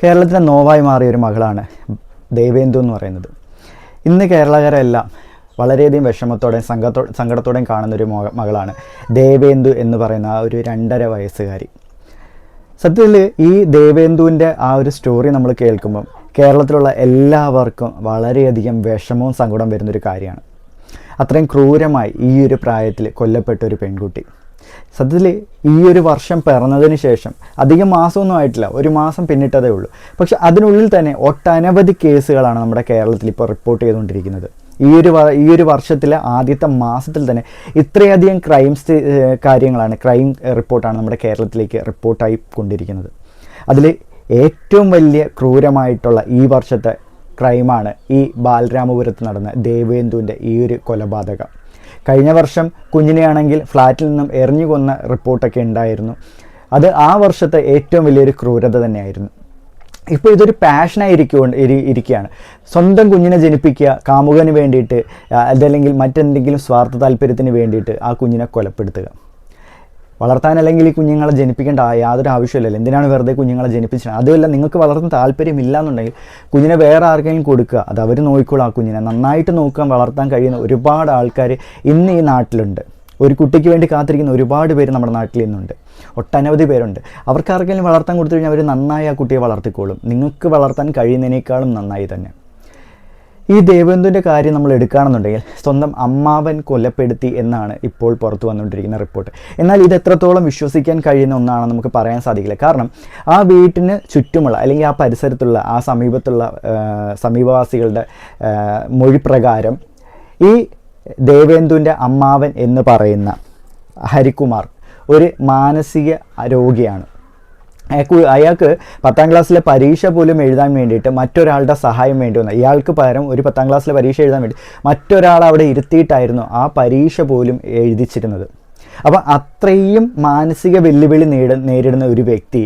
കേരളത്തിൻ്റെ നോവായി മാറിയ ഒരു മകളാണ് ദേവേന്ദു എന്ന് പറയുന്നത്. ഇന്ന് കേരളക്കരെല്ലാം വളരെയധികം വിഷമത്തോടെയും സങ്കടത്തോടെയും കാണുന്നൊരു മകളാണ് ദേവേന്ദു എന്ന് പറയുന്ന ആ ഒരു 2.5 വയസ്സുകാരി. സത്യത്തിൽ ഈ ദേവേന്ദുവിൻ്റെ ആ ഒരു സ്റ്റോറി നമ്മൾ കേൾക്കുമ്പം കേരളത്തിലുള്ള എല്ലാവർക്കും വളരെയധികം വിഷമവും സങ്കടം വരുന്നൊരു കാര്യമാണ്. അത്രയും ക്രൂരമായി ഈ ഒരു പ്രായത്തിൽ കൊല്ലപ്പെട്ട ഒരു പെൺകുട്ടി. സത്യത്തിൽ ഈ ഒരു വർഷം പിറന്നതിന് ശേഷം അധികം മാസമൊന്നും ആയിട്ടില്ല, 1 മാസം പിന്നിട്ടതേ ഉള്ളൂ. പക്ഷെ അതിനുള്ളിൽ തന്നെ ഒട്ടനവധി കേസുകളാണ് നമ്മുടെ കേരളത്തിൽ ഇപ്പോൾ റിപ്പോർട്ട് ചെയ്തുകൊണ്ടിരിക്കുന്നത്. ഈ ഒരു വർഷത്തിലെ ആദ്യത്തെ മാസത്തിൽ തന്നെ ഇത്രയധികം ക്രൈം റിപ്പോർട്ടാണ് നമ്മുടെ കേരളത്തിലേക്ക് റിപ്പോർട്ടായി കൊണ്ടിരിക്കുന്നത്. അതിൽ ഏറ്റവും വലിയ ക്രൂരമായിട്ടുള്ള ഈ വർഷത്തെ ക്രൈമാണ് ഈ ബാലരാമപുരത്ത് നടന്ന ദേവേന്ദുവിൻ്റെ ഈ ഒരു കൊലപാതകം. കഴിഞ്ഞ വർഷം കുഞ്ഞിനെയാണെങ്കിൽ ഫ്ലാറ്റിൽ നിന്നും എറിഞ്ഞു കൊന്ന റിപ്പോർട്ടൊക്കെ ഉണ്ടായിരുന്നു. അത് ആ വർഷത്തെ ഏറ്റവും വലിയൊരു ക്രൂരത തന്നെയായിരുന്നു. ഇപ്പോൾ ഇതൊരു പാഷനായി ഇരിക്കുകയാണ്. സ്വന്തം കുഞ്ഞിനെ ജനിപ്പിക്കുക, കാമുകന് വേണ്ടിയിട്ട് അതല്ലെങ്കിൽ മറ്റെന്തെങ്കിലും സ്വാർത്ഥ താല്പര്യത്തിന് വേണ്ടിയിട്ട് ആ കുഞ്ഞിനെ കൊലപ്പെടുത്തുക. വളർത്താൻ അല്ലെങ്കിൽ ഈ കുഞ്ഞുങ്ങളെ ജനിപ്പിക്കേണ്ട യാതൊരു ആവശ്യമില്ലല്ലോ. എന്തിനാണ് വെറുതെ കുഞ്ഞുങ്ങളെ ജനിപ്പിച്ചത്? അതുമല്ല, നിങ്ങൾക്ക് വളർത്താൻ താല്പര്യമില്ല എന്നുണ്ടെങ്കിൽ കുഞ്ഞിനെ വേറെ ആർക്കെങ്കിലും കൊടുക്കുക, അത് അവർ നോക്കിക്കോളും. ആ കുഞ്ഞിനെ നന്നായിട്ട് നോക്കാൻ വളർത്താൻ കഴിയുന്ന ഒരുപാട് ആൾക്കാർ ഇന്ന് ഈ നാട്ടിലുണ്ട്. ഒരു കുട്ടിക്ക് വേണ്ടി കാത്തിരിക്കുന്ന ഒരുപാട് പേര് നമ്മുടെ നാട്ടിൽ ഇന്നുണ്ട്, ഒട്ടനവധി പേരുണ്ട്. അവർക്ക് ആർക്കെങ്കിലും വളർത്താൻ കൊടുത്തു കഴിഞ്ഞാൽ അവർ നന്നായി ആ കുട്ടിയെ വളർത്തിക്കോളും. നിങ്ങൾക്ക് വളർത്താൻ കഴിയുന്നതിനേക്കാളും നന്നായി തന്നെ. ഈ ദേവേന്ദുവിൻ്റെ കാര്യം നമ്മൾ എടുക്കുകയാണെന്നുണ്ടെങ്കിൽ സ്വന്തം അമ്മാവൻ കൊലപ്പെടുത്തി എന്നാണ് ഇപ്പോൾ പുറത്തു വന്നുകൊണ്ടിരിക്കുന്ന റിപ്പോർട്ട്. എന്നാൽ ഇത് എത്രത്തോളം വിശ്വസിക്കാൻ കഴിയുന്ന ഒന്നാണെന്ന് നമുക്ക് പറയാൻ സാധിക്കില്ല. കാരണം ആ വീട്ടിന് ചുറ്റുമുള്ള അല്ലെങ്കിൽ ആ പരിസരത്തുള്ള ആ സമീപവാസികളുടെ മൊഴി പ്രകാരം ഈ ദേവേന്ദുവിൻ്റെ അമ്മാവൻ എന്ന് പറയുന്ന ഹരികുമാർ ഒരു മാനസിക രോഗിയാണ്. അയാൾക്ക് 10ാം ക്ലാസ്സിലെ പരീക്ഷ പോലും എഴുതാൻ വേണ്ടിയിട്ട് മറ്റൊരാളുടെ സഹായം വേണ്ടി വന്നു. ഇയാൾക്ക് പകരം ഒരു 10ാം ക്ലാസ്സിലെ പരീക്ഷ എഴുതാൻ വേണ്ടി മറ്റൊരാൾ അവിടെ ഇരുത്തിയിട്ടായിരുന്നു ആ പരീക്ഷ പോലും എഴുതിച്ചിരുന്നത്. അപ്പോൾ അത്രയും മാനസിക വെല്ലുവിളി നേരിടുന്ന ഒരു വ്യക്തി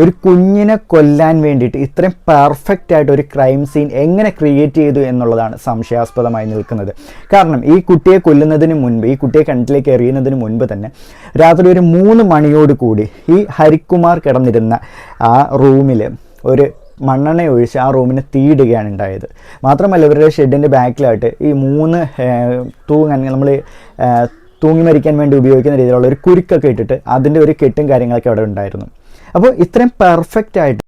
ഒരു കുഞ്ഞിനെ കൊല്ലാൻ വേണ്ടിയിട്ട് ഇത്രയും പെർഫെക്റ്റ് ആയിട്ട് ഒരു ക്രൈം സീൻ എങ്ങനെ ക്രിയേറ്റ് ചെയ്തു എന്നുള്ളതാണ് സംശയാസ്പദമായി നിൽക്കുന്നത്. കാരണം ഈ കുട്ടിയെ കൊല്ലുന്നതിന് മുൻപ്, ഈ കുട്ടിയെ കിണറ്റിലേക്ക് എറിയുന്നതിന് മുൻപ് തന്നെ രാത്രി ഒരു 3 മണിയോട് കൂടി ഈ ഹരികുമാർ കിടന്നിരുന്ന ആ റൂമിൽ ഒരു മണ്ണെണ്ണ ഒഴിച്ച് ആ റൂമിന് തീയിടുകയാണ് ഉണ്ടായത്. മാത്രമല്ല ഇവരുടെ ഷെഡിൻ്റെ ബാക്കിലായിട്ട് ഈ 3 തൂങ്ങാൻ നമ്മൾ തൂങ്ങി മരിക്കാൻ വേണ്ടി ഉപയോഗിക്കുന്ന രീതിയിലുള്ള ഒരു കുരുക്കൊക്കെ ഇട്ടിട്ട് അതിൻ്റെ ഒരു കെട്ടും കാര്യങ്ങളൊക്കെ അവിടെ ഉണ്ടായിരുന്നു. അപ്പോൾ ഇത്രയും പെർഫെക്റ്റ് ആയിട്ട്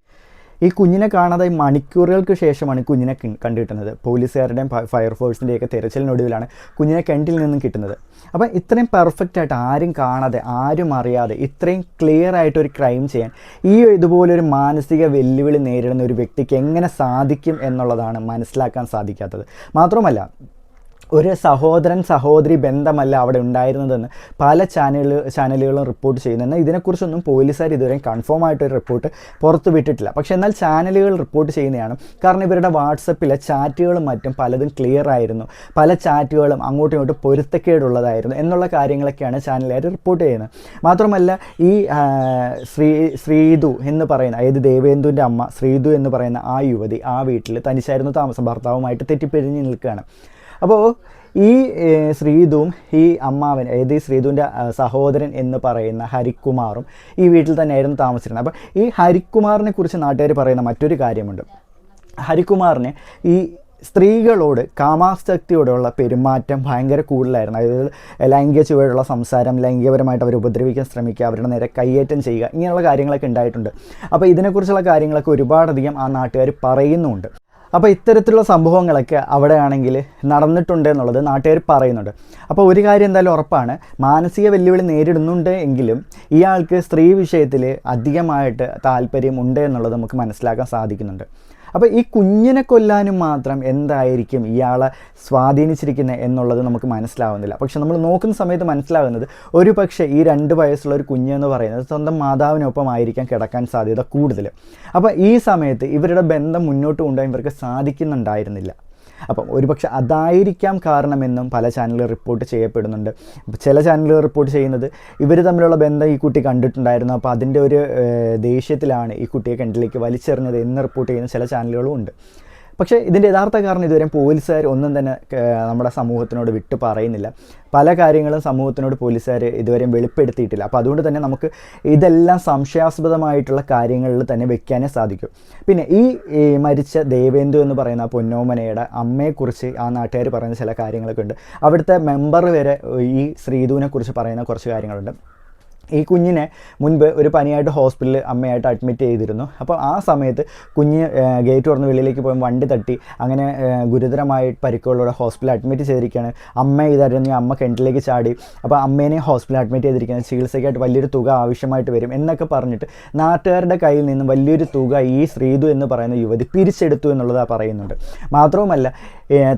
ഈ കുഞ്ഞിനെ കാണാതെ മണിക്കൂറുകൾക്ക് ശേഷമാണ് കുഞ്ഞിനെ കണ്ടുകിട്ടുന്നത്. പോലീസുകാരുടെയും ഫയർഫോഴ്സിൻ്റെയൊക്കെ തിരച്ചിലിനൊടുവിലാണ് കുഞ്ഞിനെ കിണറ്റിൽ നിന്നും കിട്ടുന്നത്. അപ്പോൾ ഇത്രയും പെർഫെക്റ്റ് ആയിട്ട് ആരും കാണാതെ ആരും അറിയാതെ ഇത്രയും ക്ലിയർ ആയിട്ട് ഒരു ക്രൈം ചെയ്യാൻ ഇതുപോലൊരു മാനസിക വെല്ലുവിളി നേരിടുന്ന ഒരു വ്യക്തിക്ക് എങ്ങനെ സാധിക്കും എന്നുള്ളതാണ് മനസ്സിലാക്കാൻ സാധിക്കാത്തത്. മാത്രമല്ല ഒരു സഹോദരൻ സഹോദരി ബന്ധമല്ല അവിടെ ഉണ്ടായിരുന്നതെന്ന് പല ചാനലുകളും റിപ്പോർട്ട് ചെയ്യുന്നു. എന്നാൽ ഇതിനെക്കുറിച്ചൊന്നും പോലീസുകാർ ഇതുവരെ കൺഫേം ആയിട്ടൊരു റിപ്പോർട്ട് പുറത്തു വിട്ടിട്ടില്ല. പക്ഷേ എന്നാൽ ചാനലുകൾ റിപ്പോർട്ട് ചെയ്യുന്നതാണ്. കാരണം ഇവരുടെ വാട്സപ്പിലെ ചാറ്റുകളും മറ്റും പലതും ക്ലിയർ ആയിരുന്നു, പല ചാറ്റുകളും അങ്ങോട്ടും ഇങ്ങോട്ടും പൊരുത്തക്കേടുള്ളതായിരുന്നു എന്നുള്ള കാര്യങ്ങളൊക്കെയാണ് ചാനലുകാർ റിപ്പോർട്ട് ചെയ്യുന്നത്. മാത്രമല്ല ഈ ശ്രീതു എന്ന് പറയുന്ന, അതായത് ദേവേന്ദുവിൻ്റെ അമ്മ ശ്രീതു എന്ന് പറയുന്ന ആ യുവതി ആ വീട്ടിൽ തനിച്ചായിരുന്നു താമസം, ഭർത്താവുമായിട്ട് തെറ്റിപ്പിരിഞ്ഞ് നിൽക്കുകയാണ്. അപ്പോൾ ഈ ശ്രീതുവും ഈ അമ്മാവൻ, അതായത് ഈ ശ്രീതുവിൻ്റെ സഹോദരൻ എന്ന് പറയുന്ന ഹരികുമാറും ഈ വീട്ടിൽ തന്നെയായിരുന്നു താമസിച്ചിരുന്നത്. അപ്പോൾ ഈ ഹരികുമാറിനെ കുറിച്ച് നാട്ടുകാർ പറയുന്ന മറ്റൊരു കാര്യമുണ്ട്. ഹരികുമാറിന് ഈ സ്ത്രീകളോട് കാമാസക്തിയോടുള്ള പെരുമാറ്റം ഭയങ്കര കൂടുതലായിരുന്നു. അതായത് ലൈംഗിക ചുവയുള്ള സംസാരം, ലൈംഗികപരമായിട്ട് അവർ ഉപദ്രവിക്കാൻ ശ്രമിക്കുക, അവരുടെ നേരെ കയ്യേറ്റം ചെയ്യുക, ഇങ്ങനെയുള്ള കാര്യങ്ങളൊക്കെ ഉണ്ടായിട്ടുണ്ട്. അപ്പോൾ ഇതിനെക്കുറിച്ചുള്ള കാര്യങ്ങളൊക്കെ ഒരുപാടധികം ആ നാട്ടുകാർ പറയുന്നുമുണ്ട്. അപ്പോൾ ഇത്തരത്തിലുള്ള സംഭവങ്ങളൊക്കെ അവിടെയാണെങ്കിൽ നടന്നിട്ടുണ്ട് എന്നുള്ളത് നാട്ടുകാർ പറയുന്നുണ്ട്. അപ്പോൾ ഒരു കാര്യം എന്തായാലും ഉറപ്പാണ്, മാനസിക വെല്ലുവിളി നേരിടുന്നുണ്ട് എങ്കിലും ഇയാൾക്ക് സ്ത്രീ വിഷയത്തിൽ അധികമായിട്ട് താല്പര്യമുണ്ട് എന്നുള്ളത് നമുക്ക് മനസ്സിലാക്കാൻ സാധിക്കുന്നുണ്ട്. അപ്പോൾ ഈ കുഞ്ഞിനെ കൊല്ലാനും മാത്രം എന്തായിരിക്കും ഇയാളെ സ്വാധീനിച്ചിരിക്കുന്നത് എന്നുള്ളത് നമുക്ക് മനസ്സിലാവുന്നില്ല. പക്ഷെ നമ്മൾ നോക്കുന്ന സമയത്ത് മനസ്സിലാകുന്നത് ഒരു പക്ഷേ ഈ 2 വയസ്സുള്ള ഒരു കുഞ്ഞെന്ന് പറയുന്നത് സ്വന്തം മാതാവിനൊപ്പം ആയിരിക്കാൻ കിടക്കാൻ സാധ്യത കൂടുതൽ. അപ്പോൾ ഈ സമയത്ത് ഇവരുടെ ബന്ധം മുന്നോട്ട് കൊണ്ടുപോകാൻ ഇവർക്ക് സാധിക്കുന്നുണ്ടായിരുന്നില്ല. അപ്പം ഒരുപക്ഷെ അതായിരിക്കാം കാരണമെന്നും പല ചാനലുകൾ റിപ്പോർട്ട് ചെയ്യപ്പെടുന്നുണ്ട്. ചില ചാനലുകൾ റിപ്പോർട്ട് ചെയ്യുന്നത് ഇവർ തമ്മിലുള്ള ബന്ധം ഈ കുട്ടി കണ്ടിട്ടുണ്ടായിരുന്നു, അപ്പോൾ അതിൻ്റെ ഒരു ദേഷ്യത്തിലാണ് ഈ കുട്ടിയെ കിണറ്റിലേക്ക് വലിച്ചെറിഞ്ഞത് എന്ന് റിപ്പോർട്ട് ചെയ്യുന്ന ചില ചാനലുകളും ഉണ്ട്. പക്ഷേ ഇതിൻ്റെ യഥാർത്ഥ കാരണം ഇതുവരെ പോലീസുകാർ ഒന്നും തന്നെ നമ്മുടെ സമൂഹത്തിനോട് വിട്ടു പറയുന്നില്ല. പല കാര്യങ്ങളും സമൂഹത്തിനോട് പോലീസുകാർ ഇതുവരെയും വെളിപ്പെടുത്തിയിട്ടില്ല. അപ്പോൾ അതുകൊണ്ട് തന്നെ നമുക്ക് ഇതെല്ലാം സംശയാസ്പദമായിട്ടുള്ള കാര്യങ്ങളിൽ തന്നെ വെക്കാനേ സാധിക്കും. പിന്നെ ഈ മരിച്ച ദേവേന്ദു എന്ന് പറയുന്ന പൊന്നോമനയുടെ അമ്മയെക്കുറിച്ച് ആ നാട്ടുകാർ പറയുന്ന ചില കാര്യങ്ങളൊക്കെ ഉണ്ട്. അവിടുത്തെ മെമ്പർ വരെ ഈ ശ്രീധുവിനെ കുറിച്ച് പറയുന്ന കുറച്ച് കാര്യങ്ങളുണ്ട്. ഈ കുഞ്ഞിനെ മുൻപ് ഒരു പനിയായിട്ട് ഹോസ്പിറ്റലിൽ അമ്മയായിട്ട് അഡ്മിറ്റ് ചെയ്തിരുന്നു. അപ്പോൾ ആ സമയത്ത് കുഞ്ഞ് ഗേറ്റ് തുറന്ന് വെളിയിലേക്ക് പോയി വണ്ടി തട്ടി അങ്ങനെ ഗുരുതരമായി പരിക്കുകളോടെ ഹോസ്പിറ്റലിൽ അഡ്മിറ്റ് ചെയ്തിരിക്കുകയാണ്. അമ്മ ഇതായിരുന്നു, അമ്മ കിണറ്റിലേക്ക് ചാടി. അപ്പോൾ അമ്മേനെ ഹോസ്പിറ്റലിൽ അഡ്മിറ്റ് ചെയ്തിരിക്കുകയാണ്, ചികിത്സയ്ക്കായിട്ട് വലിയൊരു തുക ആവശ്യമായിട്ട് വരും എന്നൊക്കെ പറഞ്ഞിട്ട് നാട്ടുകാരുടെ കയ്യിൽ നിന്ന് വലിയൊരു തുക ഈ ശ്രീധു എന്ന് പറയുന്ന യുവതി പിരിച്ചെടുത്തു എന്നുള്ളത് പറയുന്നുണ്ട്. മാത്രവുമല്ല,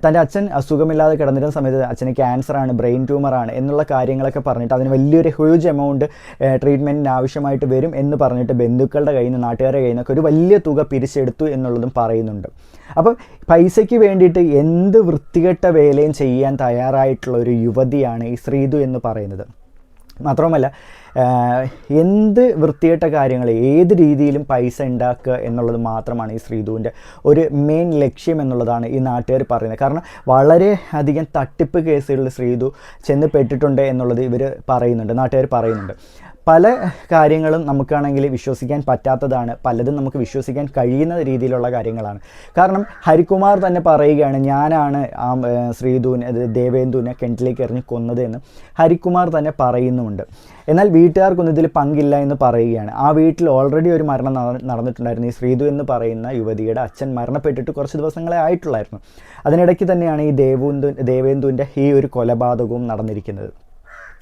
തൻ്റെ അച്ഛൻ അസുഖമില്ലാതെ കിടന്നിരുന്ന സമയത്ത് അച്ഛന് ക്യാൻസറാണ്, ബ്രെയിൻ ട്യൂമറാണ് എന്നുള്ള കാര്യങ്ങളൊക്കെ പറഞ്ഞിട്ട് അതിന് വലിയൊരു ഹ്യൂജ് എമൗണ്ട് ട്രീറ്റ്മെൻറ്റിന് ആവശ്യമായിട്ട് വരും എന്ന് പറഞ്ഞിട്ട് ബന്ധുക്കളുടെ കയ്യിൽ നിന്ന് നാട്ടുകാരുടെ കയ്യിൽ നിന്നൊക്കെ ഒരു വലിയ തുക പിരിച്ചെടുത്തു എന്നുള്ളതും പറയുന്നുണ്ട്. അപ്പം പൈസയ്ക്ക് വേണ്ടിയിട്ട് എന്ത് വൃത്തികെട്ട വേലയും ചെയ്യാൻ തയ്യാറായിട്ടുള്ള ഒരു യുവതിയാണ് ഈ ശ്രീധു എന്ന് പറയുന്നത്. മാത്രവുമല്ല, എന്ത് വൃത്തികെട്ട കാര്യങ്ങൾ ഏത് രീതിയിലും പൈസ ഉണ്ടാക്കുക എന്നുള്ളത് മാത്രമാണ് ഈ ശ്രീധുവിൻ്റെ ഒരു മെയിൻ ലക്ഷ്യം എന്നുള്ളതാണ് ഈ നാട്ടുകാർ പറയുന്നത്. കാരണം വളരെ അധികം തട്ടിപ്പ് കേസുകളിൽ ശ്രീധു ചെന്ന് പെട്ടിട്ടുണ്ട് എന്നുള്ളത് ഇവർ പറയുന്നുണ്ട്, നാട്ടുകാർ പറയുന്നുണ്ട്. പല കാര്യങ്ങളും നമുക്കാണെങ്കിൽ വിശ്വസിക്കാൻ പറ്റാത്തതാണ്, പലതും നമുക്ക് വിശ്വസിക്കാൻ കഴിയുന്ന രീതിയിലുള്ള കാര്യങ്ങളാണ്. കാരണം ഹരികുമാർ തന്നെ പറയുകയാണ്, ഞാനാണ് ആ ശ്രീധുവിനെ ദേവേന്ദുവിനെ കിണറ്റിലേക്ക് എറിഞ്ഞ് കൊന്നത് എന്ന് ഹരികുമാർ തന്നെ പറയുന്നുമുണ്ട്. എന്നാൽ വീട്ടുകാർക്കൊന്നും ഇതിൽ പങ്കില്ല എന്ന് പറയുകയാണ്. ആ വീട്ടിൽ ഓൾറെഡി ഒരു മരണം നടന്നിട്ടുണ്ടായിരുന്നു. ഈ ശ്രീധു എന്ന് പറയുന്ന യുവതിയുടെ അച്ഛൻ മരണപ്പെട്ടിട്ട് കുറച്ച് ദിവസങ്ങളെ ആയിട്ടുള്ളായിരുന്നു. അതിനിടയ്ക്ക് തന്നെയാണ് ഈ ദേവേന്ദുവിൻ്റെ ഈ ഒരു കൊലപാതകവും നടന്നിരിക്കുന്നത്.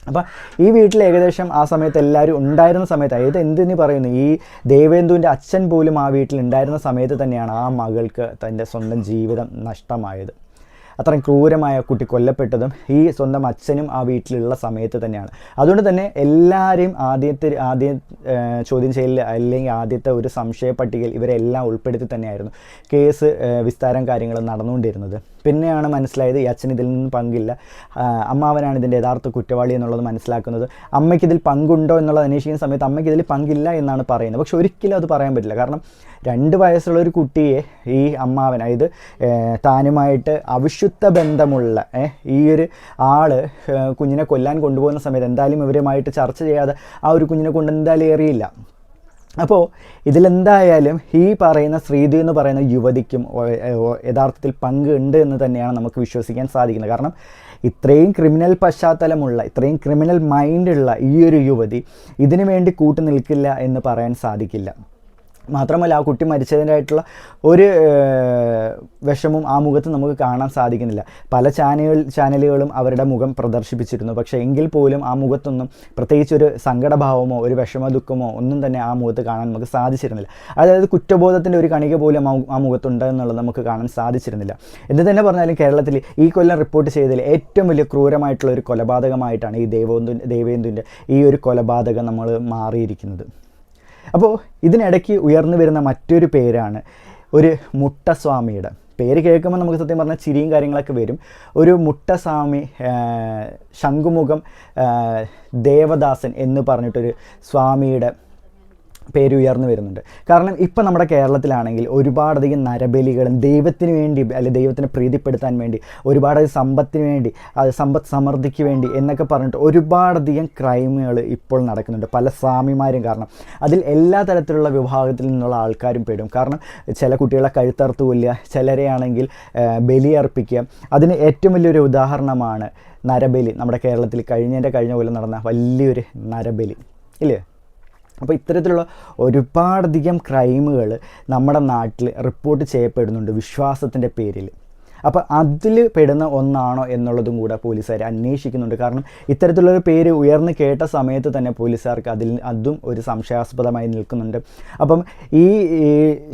അപ്പം ഈ വീട്ടിൽ ഏകദേശം ആ സമയത്ത് എല്ലാവരും ഉണ്ടായിരുന്ന സമയത്ത്, അതായത് എന്തിനു പറയുന്നു, ഈ ദേവേന്ദുവിൻ്റെ അച്ഛൻ പോലും ആ വീട്ടിൽ ഉണ്ടായിരുന്ന സമയത്ത് തന്നെയാണ് ആ മകൾക്ക് തൻ്റെ സ്വന്തം ജീവിതം നഷ്ടമായത്. അത്രയും ക്രൂരമായ കുട്ടി കൊല്ലപ്പെട്ടതും ഈ സ്വന്തം അച്ഛനും ആ വീട്ടിലുള്ള സമയത്ത് തന്നെയാണ്. അതുകൊണ്ട് തന്നെ എല്ലാവരെയും ആദ്യം ചോദ്യം ചെയ്യലിൽ അല്ലെങ്കിൽ ആദ്യത്തെ ഒരു സംശയ പട്ടികയിൽ ഇവരെല്ലാം ഉൾപ്പെടുത്തി തന്നെയായിരുന്നു കേസ് വിസ്താരം കാര്യങ്ങൾ നടന്നുകൊണ്ടിരുന്നത്. പിന്നെയാണ് മനസ്സിലായത് ഈ അച്ഛൻ ഇതിൽ നിന്നും പങ്കില്ല, അമ്മാവനാണ് ഇതിൻ്റെ യഥാർത്ഥ കുറ്റവാളി എന്നുള്ളത് മനസ്സിലാക്കുന്നത്. അമ്മയ്ക്കിതിൽ പങ്കുണ്ടോ എന്നുള്ളത് അന്വേഷിക്കുന്ന സമയത്ത് അമ്മയ്ക്കിതിൽ പങ്കില്ല എന്നാണ് പറയുന്നത്. പക്ഷെ ഒരിക്കലും അത് പറയാൻ പറ്റില്ല. കാരണം 2 വയസ്സുള്ള ഒരു കുട്ടിയെ ഈ അമ്മാവൻ, അതായത് താനുമായിട്ട് അവിശുദ്ധ ബന്ധമുള്ള ഈ ഒരു ആള് കുഞ്ഞിനെ കൊല്ലാൻ കൊണ്ടുപോകുന്ന സമയത്ത് എന്തായാലും ഇവരുമായിട്ട് ചർച്ച ചെയ്യാതെ ആ ഒരു കുഞ്ഞിനെ കൊണ്ട് എന്തായാലും ഏറിയില്ല. അപ്പോൾ ഇതിലെന്തായാലും ഈ പറയുന്ന ശ്രീധു എന്ന് പറയുന്ന യുവതിക്കും യഥാർത്ഥത്തിൽ പങ്ക് ഉണ്ട് എന്ന് തന്നെയാണ് നമുക്ക് വിശ്വസിക്കാൻ സാധിക്കുന്നത്. കാരണം ഇത്രയും ക്രിമിനൽ പശ്ചാത്തലമുള്ള, ഇത്രയും ക്രിമിനൽ മൈൻഡുള്ള ഈ ഒരു യുവതി ഇതിനു വേണ്ടി കൂട്ടു നിൽക്കില്ല എന്ന് പറയാൻ സാധിക്കില്ല. മാത്രമല്ല, ആ കുട്ടി മരിച്ചതിനായിട്ടുള്ള ഒരു വിഷമവും ആ മുഖത്ത് നമുക്ക് കാണാൻ സാധിക്കുന്നില്ല. പല ചാനലുകളും അവരുടെ മുഖം പ്രദർശിപ്പിച്ചിരുന്നു. പക്ഷേ എങ്കിൽ പോലും ആ മുഖത്തൊന്നും പ്രത്യേകിച്ചൊരു സങ്കടഭാവമോ ഒരു വിഷമ ദുഃഖമോ ഒന്നും തന്നെ ആ മുഖത്ത് കാണാൻ നമുക്ക് സാധിച്ചിരുന്നില്ല. അതായത് കുറ്റബോധത്തിൻ്റെ ഒരു കണിക പോലും ആ മുഖത്തുണ്ട് എന്നുള്ളത് നമുക്ക് കാണാൻ സാധിച്ചിരുന്നില്ല. എന്ത് തന്നെ പറഞ്ഞാലും കേരളത്തിൽ ഈ കൊല്ലം റിപ്പോർട്ട് ചെയ്തതിൽ ഏറ്റവും വലിയ ക്രൂരമായിട്ടുള്ള ഒരു കൊലപാതകമായിട്ടാണ് ഈ ദേവേന്ദുവിൻ്റെ ഈ ഒരു കൊലപാതകം നമ്മൾ മാറിയിരിക്കുന്നത്. അപ്പോൾ ഇതിനിടയ്ക്ക് ഉയർന്നു വരുന്ന മറ്റൊരു പേരാണ് ഒരു മുട്ടസ്വാമിയുടെ പേര്. കേൾക്കുമ്പോൾ നമുക്ക് സത്യം പറഞ്ഞാൽ ചിരിയും കാര്യങ്ങളൊക്കെ വരും. ഒരു മുട്ടസ്വാമി ശംഖുമുഖം ദേവദാസൻ എന്ന് പറഞ്ഞിട്ടൊരു സ്വാമിയുടെ പേര് ഉയർന്നു വരുന്നുണ്ട്. കാരണം ഇപ്പം നമ്മുടെ കേരളത്തിലാണെങ്കിൽ ഒരുപാടധികം നരബലികളും ദൈവത്തിന് വേണ്ടി അല്ലെങ്കിൽ ദൈവത്തിനെ പ്രീതിപ്പെടുത്താൻ വേണ്ടി, ഒരുപാട് സമ്പത്തിന് വേണ്ടി, സമ്പത്ത് സമൃദ്ധിക്ക് വേണ്ടി എന്നൊക്കെ പറഞ്ഞിട്ട് ഒരുപാടധികം ക്രൈമുകൾ ഇപ്പോൾ നടക്കുന്നുണ്ട് പല സ്വാമിമാരും. കാരണം അതിൽ എല്ലാ തരത്തിലുള്ള വിഭാഗത്തിൽ നിന്നുള്ള ആൾക്കാരും പെടും. കാരണം ചില കുട്ടികളെ കഴുത്തറുത്ത് കൊല്ലുക, ചിലരെ ആണെങ്കിൽ ബലിയർപ്പിക്കുക. അതിന് ഏറ്റവും വലിയൊരു ഉദാഹരണമാണ് നരബലി. നമ്മുടെ കേരളത്തിൽ കഴിഞ്ഞ കൊല്ലം നടന്ന വലിയൊരു നരബലി ഇല്ലേ. അപ്പോൾ ഇത്തരത്തിലുള്ള ഒരുപാടധികം ക്രൈമുകൾ നമ്മുടെ നാട്ടിൽ റിപ്പോർട്ട് ചെയ്യപ്പെടുന്നുണ്ട് വിശ്വാസത്തിൻ്റെ പേരിൽ. അപ്പോൾ അതിൽ പെടുന്ന ഒന്നാണോ എന്നുള്ളതും കൂടെ പോലീസുകാർ അന്വേഷിക്കുന്നുണ്ട്. കാരണം ഇത്തരത്തിലുള്ളൊരു പേര് ഉയർന്നു കേട്ട സമയത്ത് തന്നെ പോലീസുകാർക്ക് അതും ഒരു സംശയാസ്പദമായി നിൽക്കുന്നുണ്ട്. അപ്പം ഈ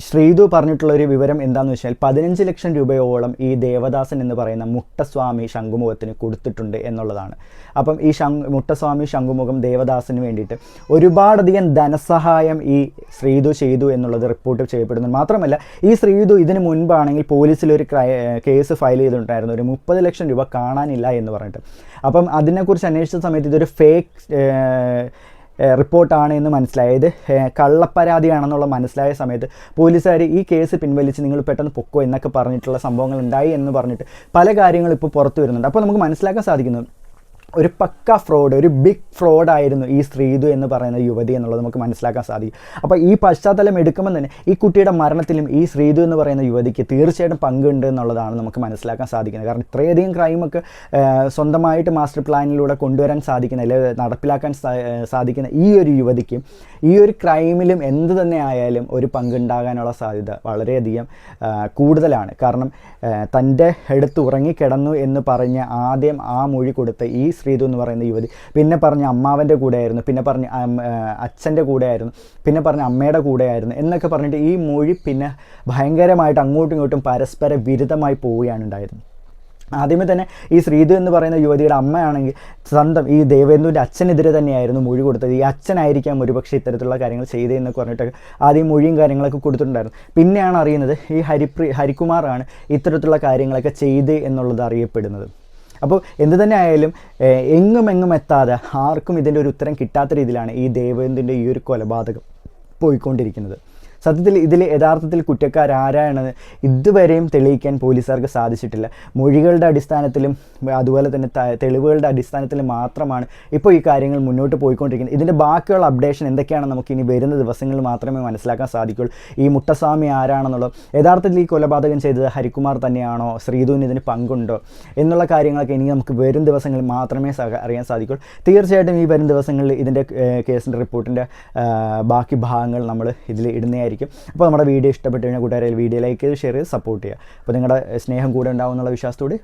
ശ്രീധു പറഞ്ഞിട്ടുള്ളൊരു വിവരം എന്താണെന്ന് വെച്ചാൽ 15 ലക്ഷം രൂപയോളം ഈ ദേവദാസൻ എന്ന് പറയുന്ന മുട്ടസ്വാമി ശംഖുമുഖത്തിന് കൊടുത്തിട്ടുണ്ട് എന്നുള്ളതാണ്. അപ്പം ഈ മുട്ടസ്വാമി ശംഖുമുഖം ദേവദാസന് വേണ്ടിയിട്ട് ഒരുപാടധികം ധനസഹായം ഈ ശ്രീധു ചെയ്തു എന്നുള്ളത് റിപ്പോർട്ട് ചെയ്യപ്പെടുന്നു. മാത്രമല്ല, ഈ ശ്രീധു ഇതിന് മുൻപാണെങ്കിൽ പോലീസിലൊരു കേസ് ഫയൽ ചെയ്തിട്ടുണ്ടായിരുന്നു, ഒരു 30 ലക്ഷം രൂപ കാണാനില്ല എന്ന് പറഞ്ഞിട്ട്. അപ്പം അതിനെക്കുറിച്ച് അന്വേഷിച്ച സമയത്ത് ഇതൊരു ഫേക്ക് റിപ്പോർട്ടാണ് എന്ന് മനസ്സിലായത്, കള്ളപ്പരാതിയാണെന്നുള്ള മനസ്സിലായ സമയത്ത് പോലീസുകാർ ഈ കേസ് പിൻവലിച്ച് നിങ്ങൾ പെട്ടെന്ന് പൊക്കോ എന്നൊക്കെ പറഞ്ഞിട്ടുള്ള സംഭവങ്ങൾ ഉണ്ടായി എന്ന് പറഞ്ഞിട്ട് പല കാര്യങ്ങളും ഇപ്പോൾ പുറത്തു വരുന്നുണ്ട്. അപ്പോൾ നമുക്ക് മനസ്സിലാക്കാൻ സാധിക്കുന്നത് ഒരു പക്ക ഫ്രോഡ്, ഒരു ബിഗ് ഫ്രോഡായിരുന്നു ഈ ശ്രീതു എന്ന് പറയുന്ന യുവതി എന്നുള്ളത് നമുക്ക് മനസ്സിലാക്കാൻ സാധിക്കും. അപ്പോൾ ഈ പശ്ചാത്തലം എടുക്കുമ്പോൾ തന്നെ ഈ കുട്ടിയുടെ മരണത്തിലും ഈ ശ്രീതു എന്ന് പറയുന്ന യുവതിക്ക് തീർച്ചയായിട്ടും പങ്കുണ്ട് എന്നുള്ളതാണ് നമുക്ക് മനസ്സിലാക്കാൻ സാധിക്കുന്നത്. കാരണം ഇത്രയധികം ക്രൈമൊക്കെ സ്വന്തമായിട്ട് മാസ്റ്റർ പ്ലാനിലൂടെ കൊണ്ടുവരാൻ സാധിക്കുന്ന, അല്ലെങ്കിൽ നടപ്പിലാക്കാൻ സാധിക്കുന്ന ഈ ഒരു യുവതിക്ക് ഈ ഒരു ക്രൈമിലും എന്ത് തന്നെ ആയാലും ഒരു പങ്കുണ്ടാകാനുള്ള സാധ്യത വളരെയധികം കൂടുതലാണ്. കാരണം തൻ്റെ അടുത്ത് ഉറങ്ങിക്കിടന്നു എന്ന് പറഞ്ഞ് ആദ്യം ആ മൊഴി കൊടുത്ത ഈ ശ്രീതു എന്ന് പറയുന്ന യുവതി പിന്നെ പറഞ്ഞ അമ്മാവൻ്റെ കൂടെയായിരുന്നു, പിന്നെ പറഞ്ഞ് അച്ഛൻ്റെ കൂടെയായിരുന്നു, പിന്നെ പറഞ്ഞ അമ്മയുടെ കൂടെയായിരുന്നു എന്നൊക്കെ പറഞ്ഞിട്ട് ഈ മൊഴി പിന്നെ ഭയങ്കരമായിട്ട് അങ്ങോട്ടും ഇങ്ങോട്ടും പരസ്പര വിരുദ്ധമായി പോവുകയാണ് ഉണ്ടായത്. ആദ്യമേ തന്നെ ഈ ശ്രീതു എന്ന് പറയുന്ന യുവതിയുടെ അമ്മയാണെങ്കിൽ സ്വന്തം ഈ ദേവേന്ദുവിൻ്റെ അച്ഛനെതിരെ തന്നെയായിരുന്നു മൊഴി കൊടുത്തത്. ഈ അച്ഛനായിരിക്കാം ഒരുപക്ഷെ ഇത്തരത്തിലുള്ള കാര്യങ്ങൾ ചെയ്തതെന്നൊക്കെ പറഞ്ഞിട്ടൊക്കെ ആദ്യം മൊഴിയും കാര്യങ്ങളൊക്കെ കൊടുത്തിട്ടുണ്ടായിരുന്നു. പിന്നെയാണ് അറിയുന്നത് ഈ ഹരികുമാറാണ് ഇത്തരത്തിലുള്ള കാര്യങ്ങളൊക്കെ ചെയ്ത് എന്നുള്ളത് അറിയപ്പെടുന്നത്. അപ്പോൾ എന്ത് തന്നെ ആയാലും എങ്ങും എത്താതെ ആർക്കും ഇതിൻ്റെ ഒരു ഉത്തരം കിട്ടാത്ത രീതിയിലാണ് ഈ ദേവേന്ദുവിൻ്റെ ഈ ഒരു കൊലപാതകം പോയിക്കൊണ്ടിരിക്കുന്നത്. സത്യത്തിൽ ഇതിൽ യഥാർത്ഥത്തിൽ കുറ്റക്കാരാരാണെന്ന് ഇതുവരെയും തെളിയിക്കാൻ പോലീസുകാർക്ക് സാധിച്ചിട്ടില്ല. മൊഴികളുടെ അടിസ്ഥാനത്തിലും അതുപോലെ തന്നെ തെളിവുകളുടെ അടിസ്ഥാനത്തിലും മാത്രമാണ് ഇപ്പോൾ ഈ കാര്യങ്ങൾ മുന്നോട്ട് പോയിക്കൊണ്ടിരിക്കുന്നത്. ഇതിൻ്റെ ബാക്കിയുള്ള അപ്ഡേഷൻ എന്തൊക്കെയാണെന്ന് നമുക്ക് ഇനി വരുന്ന ദിവസങ്ങളിൽ മാത്രമേ മനസ്സിലാക്കാൻ സാധിക്കുള്ളൂ. ഈ മുട്ടസ്വാമി ആരാണെന്നുള്ളത്, യഥാർത്ഥത്തിൽ ഈ കൊലപാതകം ചെയ്തത് ഹരികുമാർ തന്നെയാണോ, ശ്രീധുവിന് ഇതിന് പങ്കുണ്ടോ എന്നുള്ള കാര്യങ്ങളൊക്കെ ഇനി നമുക്ക് വരും ദിവസങ്ങളിൽ മാത്രമേ അറിയാൻ സാധിക്കുള്ളൂ. തീർച്ചയായിട്ടും ഈ വരും ദിവസങ്ങളിൽ ഇതിൻ്റെ കേസിൻ്റെ റിപ്പോർട്ടിൻ്റെ ബാക്കി ഭാഗങ്ങൾ നമ്മൾ ഇതിൽ ഇടുന്നതായിരിക്കും. അപ്പോൾ നമ്മുടെ വീഡിയോ ഇഷ്ടപ്പെട്ട് കഴിഞ്ഞാൽ കൂട്ടുകാരെ വീഡിയോ ലൈക്ക് ചെയ്ത് ഷെയർ ചെയ്ത് സപ്പോർട്ട് ചെയ്യുക. അപ്പോൾ നിങ്ങളുടെ സ്നേഹം കൂടെ ഉണ്ടാവും എന്നുള്ള വിശ്വാസത്തോടെ